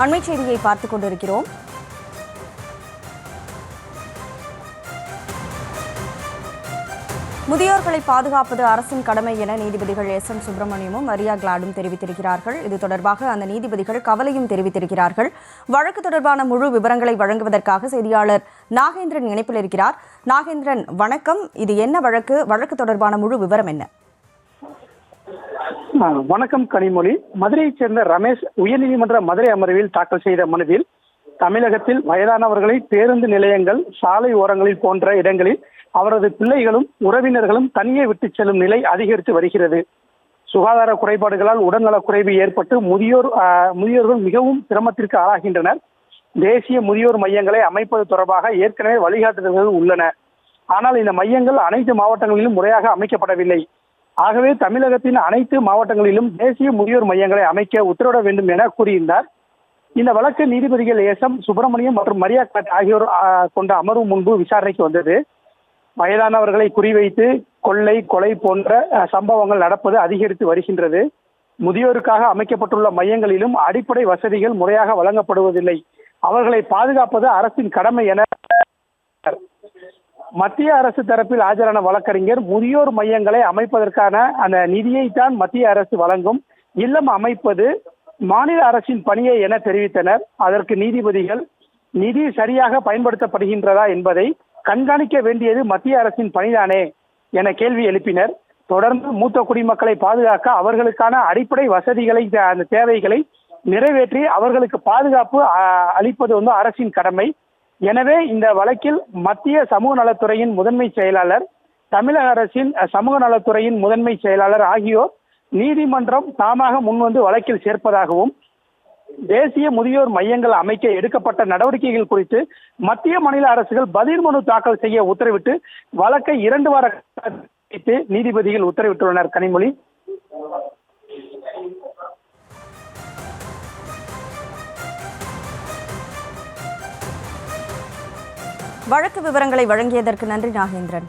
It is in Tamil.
அண்மை செய்தியை பார்த்துக் கொண்டிருக்கிறோம். முதியோர்களை பாதுகாப்பது அரசின் கடமை என நீதிபதிகள் SM சுப்பிரமணியமும் மரியா கிளாடும் தெரிவித்திருக்கிறார்கள். இது தொடர்பாக அந்த நீதிபதிகள் கவலையும் தெரிவித்திருக்கிறார்கள். வழக்கு தொடர்பான முழு விவரங்களை வழங்குவதற்காக செய்தியாளர் நாகேந்திரன் இணைப்பில் இருக்கிறார். நாகேந்திரன், வணக்கம். இது என்ன வழக்கு? வழக்கு தொடர்பான முழு விவரம் என்ன? வணக்கம் கனிமொழி. மதுரையைச் சேர்ந்த ரமேஷ் உயர்நீதிமன்ற மதுரை அமர்வில் தாக்கல் செய்த மனுவில் தமிழகத்தில் வயதானவர்களை பேருந்து நிலையங்கள், சாலை ஓரங்களில் போன்ற இடங்களில் அவரது பிள்ளைகளும் உறவினர்களும் தனியே விட்டு செல்லும் நிலை அதிகரித்து வருகிறது. சுகாதார குறைபாடுகளால் உடல்நலக் குறைவு ஏற்பட்டு முதியோர்கள் மிகவும் சிரமத்திற்கு ஆளாகின்றனர். தேசிய முதியோர் மையங்களை அமைப்பது தொடர்பாக ஏற்கனவே வழிகாட்டுதல்கள் உள்ளன. ஆனால் இந்த மையங்கள் அனைத்து மாவட்டங்களிலும் முறையாக அமைக்கப்படவில்லை. ஆகவே தமிழகத்தின் அனைத்து மாவட்டங்களிலும் தேசிய முதியோர் மையங்களை அமைக்க உத்தரவிட வேண்டும் என கூறியிருந்தார். இந்த வழக்கு நீதிபதிகள் SM சுப்பிரமணியம் மற்றும் மரியா கிளாட் ஆகியோர் கொண்ட அமர்வு முன்பு விசாரணைக்கு வந்தது. வயதானவர்களை குறிவைத்து கொள்ளை, கொலை போன்ற சம்பவங்கள் நடப்பது அதிகரித்து வருகின்றது. முதியோருக்காக அமைக்கப்பட்டுள்ள மையங்களிலும் அடிப்படை வசதிகள் முறையாக வழங்கப்படுவதில்லை. அவர்களை பாதுகாப்பது அரசின் கடமை என மத்திய அரசு தரப்பில் ஆஜரான வழக்கறிஞர், முதியோர் மையங்களை அமைப்பதற்கான அந்த நிதியைத்தான் மத்திய அரசு வழங்கும், இல்லம் அமைப்பது மாநில அரசின் பணியை என தெரிவித்தனர். அதற்கு நீதிபதிகள், நிதி சரியாக பயன்படுத்தப்படுகின்றதா என்பதை கண்காணிக்க வேண்டியது மத்திய அரசின் பணிதானே என கேள்வி எழுப்பினர். தொடர்ந்து மூத்த குடிமக்களை பாதுகாக்க அவர்களுக்கான அடிப்படை வசதிகளை, அந்த தேவைகளை நிறைவேற்றி அவர்களுக்கு பாதுகாப்பு அளிப்பது அரசின் கடமை. எனவே இந்த வழக்கில் மத்திய சமூக நலத்துறையின் முதன்மை செயலாளர், தமிழக அரசின் சமூக நலத்துறையின் முதன்மை செயலாளர் ஆகியோர் நீதிமன்றம் தாமாக முன்வந்து வழக்கில் சேர்ப்பதாகவும், தேசிய முதியோர் மையங்கள் அமைக்க எடுக்கப்பட்ட நடவடிக்கைகள் குறித்து மத்திய மாநில அரசுகள் பதில் மனு தாக்கல் செய்ய உத்தரவிட்டு வழக்கை 2 வார நீதிபதிகள் உத்தரவிட்டுள்ளனர். கனிமொழி. வழக்கு விவரங்களை வழங்கியதற்கு நன்றி நாகேந்திரன்.